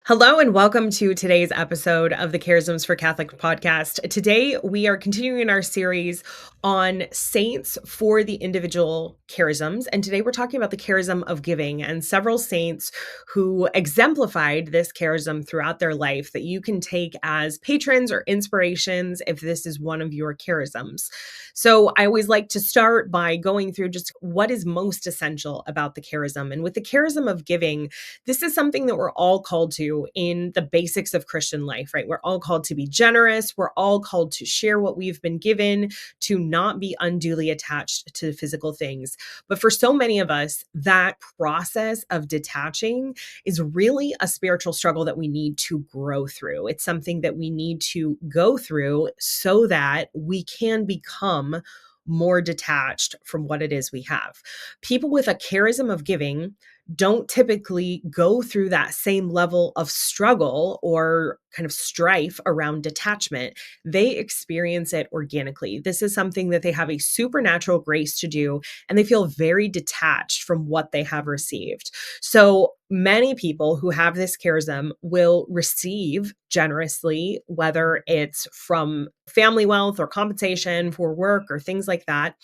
Hello and welcome to today's episode of the Charisms for Catholic podcast. Today we are continuing our series on saints for the individual charisms. And today we're talking about the charism of giving and several saints who exemplified this charism throughout their life that you can take as patrons or inspirations if this is one of your charisms. So I always like to start by going through just what is most essential about the charism. And with the charism of giving, this is something that we're all called to in the basics of Christian life, right? We're all called to be generous. We're all called to share what we've been given, to not be unduly attached to physical things. But for so many of us, that process of detaching is really a spiritual struggle that we need to grow through. It's something that we need to go through so that we can become more detached from what it is we have. People with a charism of giving don't typically go through that same level of struggle or kind of strife around detachment. They experience it organically. This is something that they have a supernatural grace to do, and they feel very detached from what they have received. So many people who have this charism will receive generously, whether it's from family wealth or compensation for work or things like that,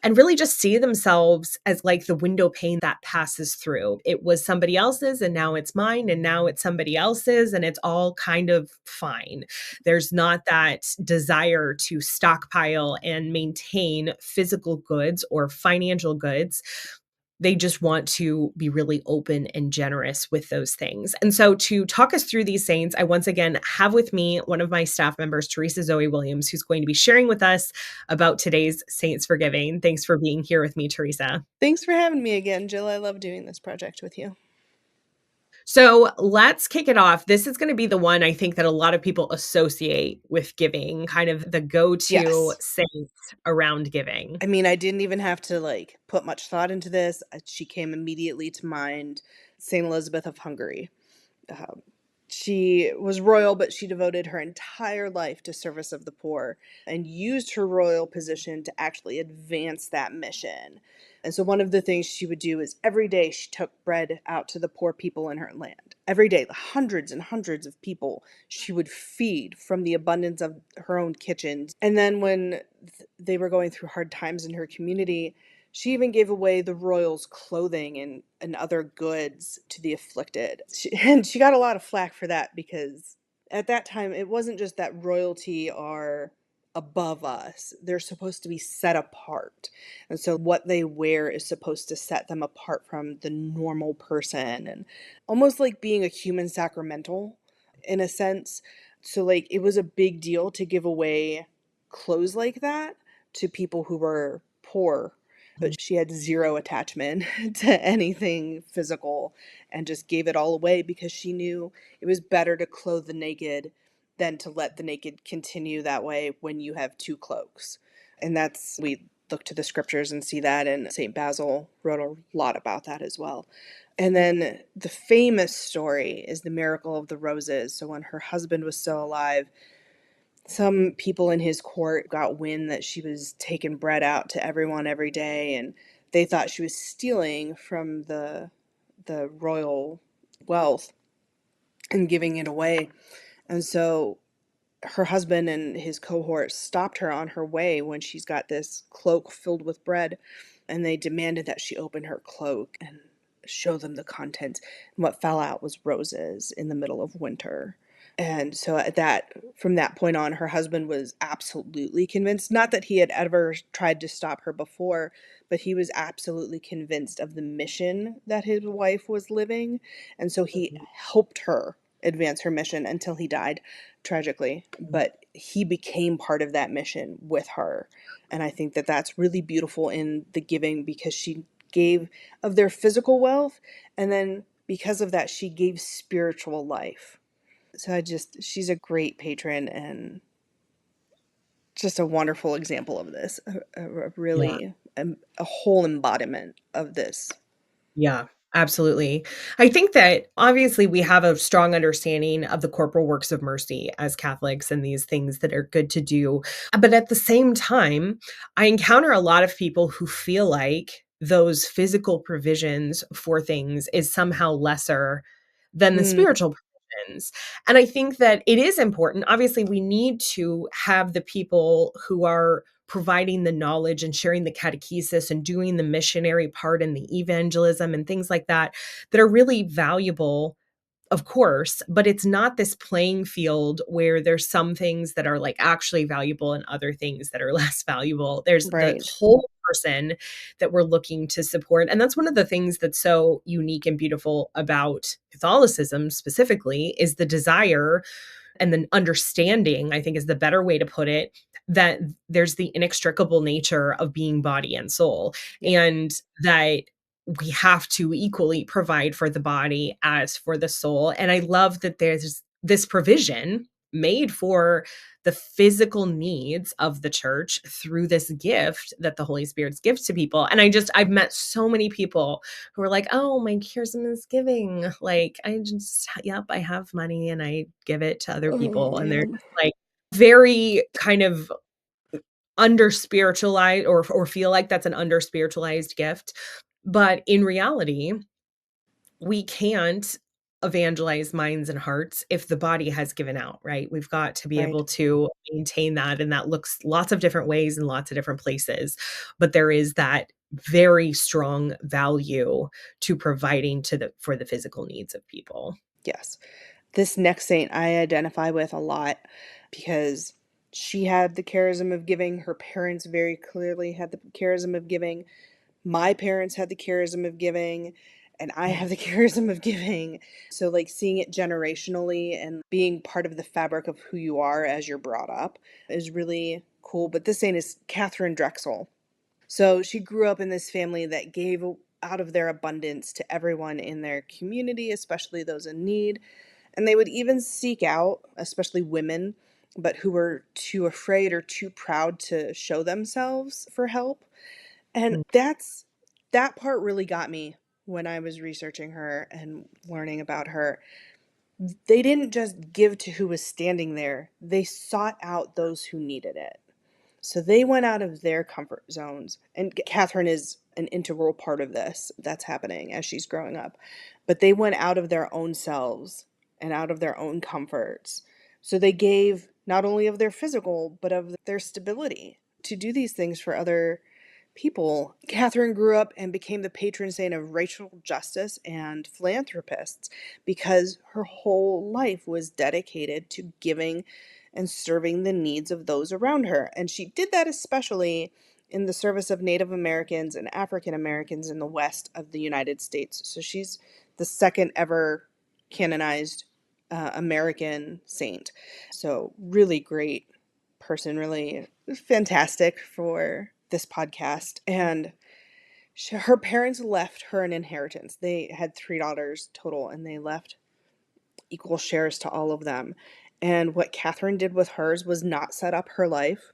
and really just see themselves as like the window pane that passes through. It was somebody else's and now it's mine, and now it's somebody else's, and it's all kind of fine. There's not that desire to stockpile and maintain physical goods or financial goods. They just want to be really open and generous with those things. And so, to talk us through these saints, I once again have with me one of my staff members, Teresa Zoe Williams, who's going to be sharing with us about today's Saints for Giving. Thanks for being here with me, Teresa. Thanks for having me again, Jill. I love doing this project with you. So let's kick it off. This is going to be the one I think that a lot of people associate with giving, kind of the go-to Yes. saint around giving. I mean, I didn't even have to put much thought into this. She came immediately to mind, Saint Elizabeth of Hungary. Um, she was royal, but she devoted her entire life to service of the poor and used her royal position to actually advance that mission. And so one of the things she would do is every day she took bread out to the poor people in her land. Every day, hundreds and hundreds of people she would feed from the abundance of her own kitchen. And then when they were going through hard times in her community, she even gave away the royals' clothing and other goods to the afflicted. And she got a lot of flack for that because at that time, it wasn't just that royalty are above us. They're supposed to be set apart. And so what they wear is supposed to set them apart from the normal person, and almost like being a human sacramental in a sense. So it was a big deal to give away clothes like that to people who were poor, but she had zero attachment to anything physical and just gave it all away because she knew it was better to clothe the naked than to let the naked continue that way when you have two cloaks. And we look to the scriptures and see that, and St. Basil wrote a lot about that as well. And then the famous story is the miracle of the roses. So when her husband was still alive, some people in his court got wind that she was taking bread out to everyone every day, and they thought she was stealing from the royal wealth and giving it away. And so her husband and his cohort stopped her on her way when she's got this cloak filled with bread, and they demanded that she open her cloak and show them the contents. And what fell out was roses in the middle of winter. And so from that point on, her husband was absolutely convinced, not that he had ever tried to stop her before, but he was absolutely convinced of the mission that his wife was living. And so he helped her advance her mission until he died, tragically. But he became part of that mission with her. And I think that that's really beautiful in the giving, because she gave of their physical wealth, and then because of that, she gave spiritual life. So she's a great patron and just a wonderful example of this, Yeah. a whole embodiment of this. Yeah, absolutely. I think that obviously we have a strong understanding of the corporal works of mercy as Catholics and these things that are good to do. But at the same time, I encounter a lot of people who feel like those physical provisions for things is somehow lesser than the Mm, spiritual. questions. And I think that it is important. Obviously, we need to have the people who are providing the knowledge and sharing the catechesis and doing the missionary part and the evangelism and things like that are really valuable, of course, but it's not this playing field where there's some things that are like actually valuable and other things that are less valuable. There's the Right. whole person that we're looking to support. And that's one of the things that's so unique and beautiful about Catholicism specifically is the desire and the understanding, I think is the better way to put it, that there's the inextricable nature of being body and soul, Yeah. and that we have to equally provide for the body as for the soul. And I love that there's this provision made for the physical needs of the church through this gift that the Holy Spirit's gives to people. And I've met so many people who are like, "Oh, my charism is giving." Like, I just, yep, I have money and I give it to other Oh people. And they're man. just like very kind of under spiritualized, or feel like that's an under spiritualized gift. But in reality, we can't evangelize minds and hearts if the body has given out, right? We've got to be Right. able to maintain that. And that looks lots of different ways in lots of different places. But there is that very strong value to providing to the for the physical needs of people. Yes. This next saint I identify with a lot because she had the charism of giving. Her parents very clearly had the charism of giving. My parents had the charism of giving, and I have the charism of giving. So, like, seeing it generationally and being part of the fabric of who you are as you're brought up is really cool. But this saint is Catherine Drexel. So, she grew up in this family that gave out of their abundance to everyone in their community, especially those in need. And they would even seek out, especially women, but who were too afraid or too proud to show themselves for help. And Mhm. that part really got me when I was researching her and learning about her. They didn't just give to who was standing there, they sought out those who needed it. So they went out of their comfort zones. And Catherine is an integral part of this that's happening as she's growing up. But they went out of their own selves and out of their own comforts. So they gave not only of their physical, but of their stability to do these things for other people. Catherine grew up and became the patron saint of racial justice and philanthropists because her whole life was dedicated to giving and serving the needs of those around her. And she did that especially in the service of Native Americans and African Americans in the west of the United States. So she's the second ever canonized American saint. So, really great person, really fantastic for this podcast. And her parents left her an inheritance. They had three daughters total, and they left equal shares to all of them. And what Catherine did with hers was not set up her life.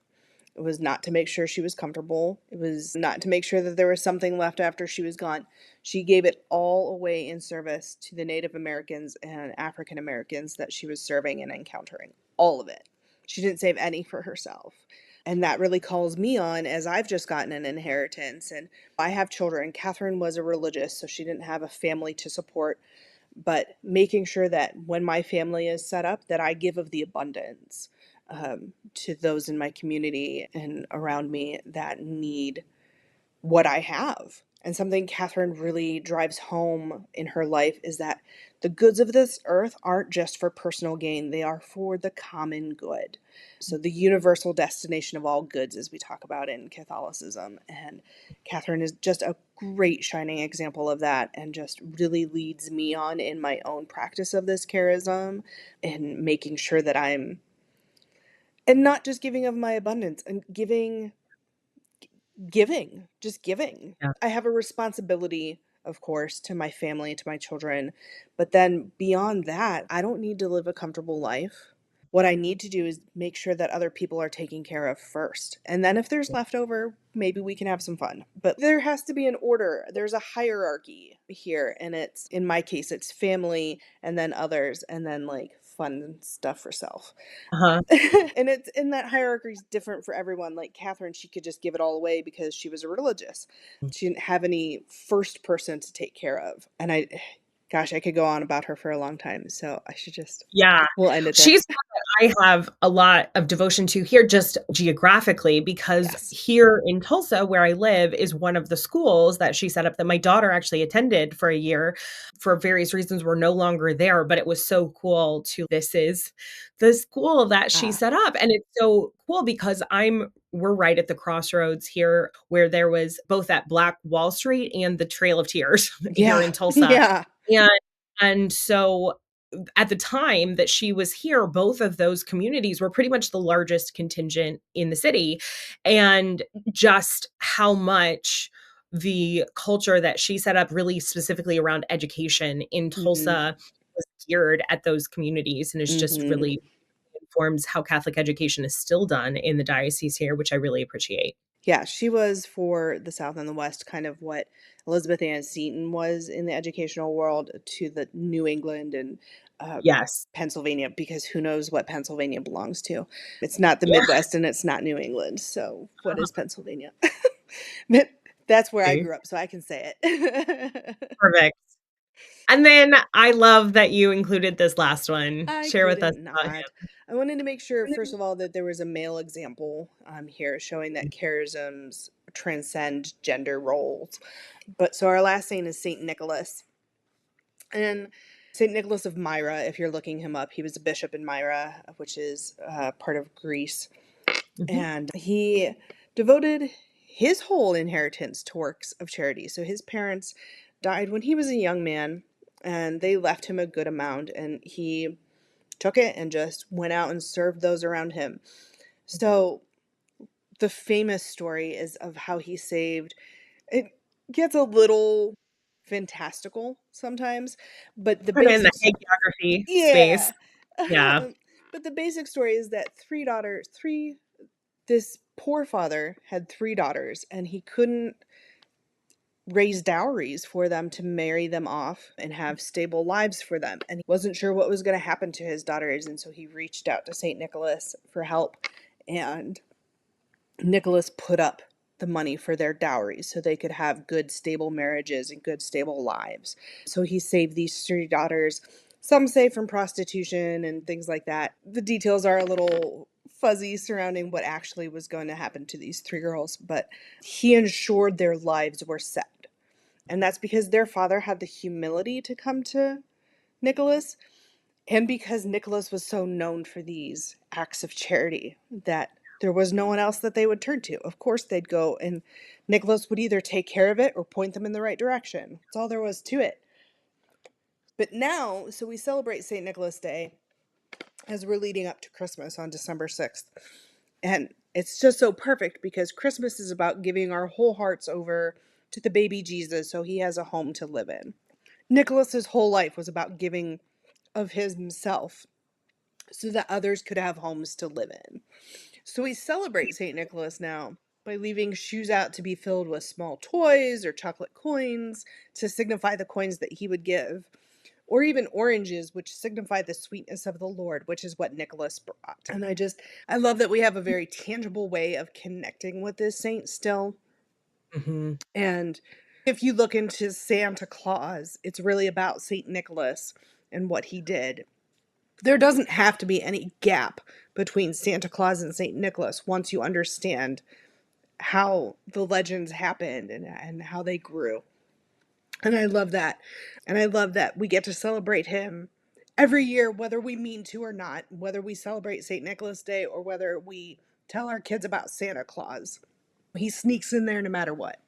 It was not to make sure she was comfortable. It was not to make sure that there was something left after she was gone. She gave it all away in service to the Native Americans and African Americans that she was serving and encountering. All of it. She didn't save any for herself. And that really calls me on as I've just gotten an inheritance and I have children. Catherine was a religious, so she didn't have a family to support, but making sure that when my family is set up, that I give of the abundance to those in my community and around me that need what I have. And something Catherine really drives home in her life is that the goods of this earth aren't just for personal gain, they are for the common good. So, the universal destination of all goods, as we talk about in Catholicism. And Catherine is just a great shining example of that and just really leads me on in my own practice of this charism and making sure that I'm, and not just giving of my abundance and just giving. Yeah. I have a responsibility, of course, to my family, to my children, but then beyond that, I don't need to live a comfortable life. What I need to do is make sure that other people are taken care of first. And then if there's leftover, maybe we can have some fun. But there has to be an order. There's a hierarchy here. And it's, in my case, it's family and then others and then like fun stuff for self. Uh-huh. And it's in that hierarchy is different for everyone. Like Catherine, she could just give it all away because she was a religious. She didn't have any first person to take care of. And Gosh, I could go on about her for a long time, so I should just Yeah. we'll end it there. She's one that I have a lot of devotion to here just geographically because Yes. here in Tulsa, where I live, is one of the schools that she set up that my daughter actually attended for a year. For various reasons, we're no longer there, but it was so cool to this is the school that she Ah, set up. And it's so cool because we're right at the crossroads here where there was both that Black Wall Street and the Trail of Tears here yeah, in Tulsa. yeah. And so at the time that she was here, both of those communities were pretty much the largest contingent in the city. And just how much the culture that she set up, really specifically around education in Mhm, Tulsa, was geared at those communities and is just mhm. really informs how Catholic education is still done in the diocese here, which I really appreciate. Yeah, she was for the South and the West kind of what Elizabeth Ann Seton was in the educational world to the New England and, uh, Yes. Pennsylvania, because who knows what Pennsylvania belongs to. It's not the Yeah. Midwest and it's not New England, so what is Pennsylvania? But that's where I grew up, so I can say it. Perfect. And then I love that you included this last one. I Share with us couldn't about not. I wanted to make sure, first him. of all, that there was a male example here showing that charisms transcend gender roles. But so our last saint is Saint Nicholas. And Saint Nicholas of Myra, if you're looking him up, he was a bishop in Myra, which is part of Greece. Mhm. And he devoted his whole inheritance to works of charity. So his parents died when he was a young man, and they left him a good amount, and he took it and just went out and served those around him. So the famous story is of how he saved. It gets a little fantastical sometimes, but the Put in the basics, hagiography yeah. space. Yeah. But the basic story is that this poor father had three daughters, and he couldn't raise dowries for them to marry them off and have stable lives for them. And he wasn't sure what was going to happen to his daughters. And so he reached out to St. Nicholas for help. And Nicholas put up the money for their dowries so they could have good, stable marriages and good, stable lives. So he saved these three daughters, some say from prostitution and things like that. The details are a little fuzzy surrounding what actually was going to happen to these three girls, but he ensured their lives were set. And that's because their father had the humility to come to Nicholas, and because Nicholas was so known for these acts of charity that there was no one else that they would turn to. Of course, they'd go, and Nicholas would either take care of it or point them in the right direction. That's all there was to it. But now, so we celebrate St. Nicholas Day as we're leading up to Christmas on December 6th. And it's just so perfect because Christmas is about giving our whole hearts over to the baby Jesus so he has a home to live in. Nicholas's whole life was about giving of himself so that others could have homes to live in. So we celebrate St. Nicholas now by leaving shoes out to be filled with small toys or chocolate coins to signify the coins that he would give, or even oranges, which signify the sweetness of the Lord, which is what Nicholas brought. And I love that we have a very tangible way of connecting with this saint still. Mhm. And if you look into Santa Claus, it's really about St. Nicholas and what he did. There doesn't have to be any gap between Santa Claus and St. Nicholas once you understand how the legends happened and how they grew. And I love that. And I love that we get to celebrate him every year, whether we mean to or not, whether we celebrate St. Nicholas Day or whether we tell our kids about Santa Claus. He sneaks in there no matter what.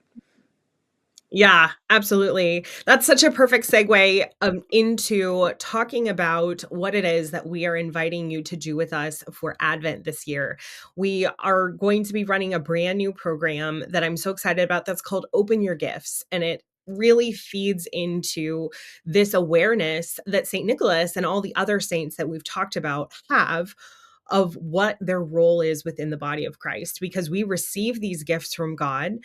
Yeah, absolutely. That's such a perfect segue into talking about what it is that we are inviting you to do with us for Advent this year. We are going to be running a brand new program that I'm so excited about that's called Open Your Gifts. And it really feeds into this awareness that St. Nicholas and all the other saints that we've talked about have of what their role is within the body of Christ, because we receive these gifts from God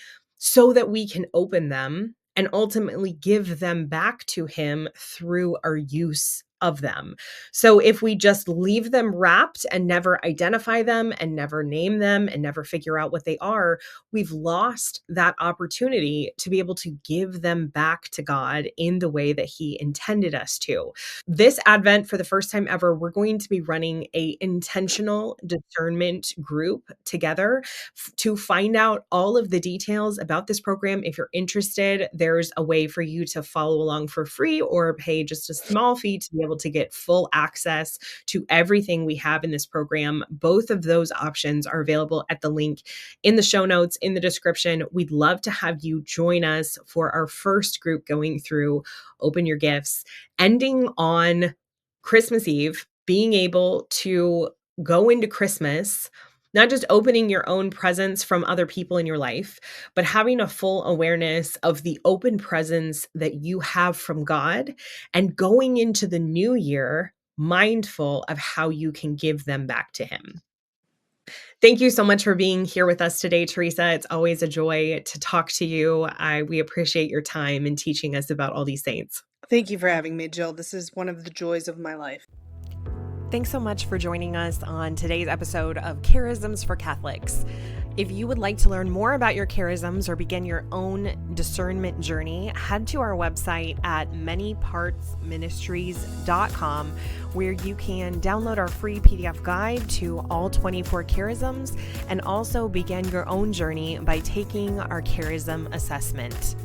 so that we can open them and ultimately give them back to him through our use of them. So if we just leave them wrapped and never identify them and never name them and never figure out what they are, we've lost that opportunity to be able to give them back to God in the way that He intended us to. This Advent, for the first time ever, we're going to be running a intentional discernment group together to find out all of the details about this program. If you're interested, there's a way for you to follow along for free or pay just a small fee to be able to get full access to everything we have in this program. Both of those options are available at the link in the show notes, in the description. We'd love to have you join us for our first group going through Open Your Gifts, ending on Christmas Eve, being able to go into Christmas, not just opening your own presents from other people in your life, but having a full awareness of the open presents that you have from God and going into the new year mindful of how you can give them back to Him. Thank you so much for being here with us today, Teresa. It's always a joy to talk to you. We appreciate your time and teaching us about all these saints. Thank you for having me, Jill. This is one of the joys of my life. Thanks so much for joining us on today's episode of Charisms for Catholics. If you would like to learn more about your charisms or begin your own discernment journey, head to our website at manypartsministries.com, where you can download our free PDF guide to all 24 charisms and also begin your own journey by taking our charism assessment.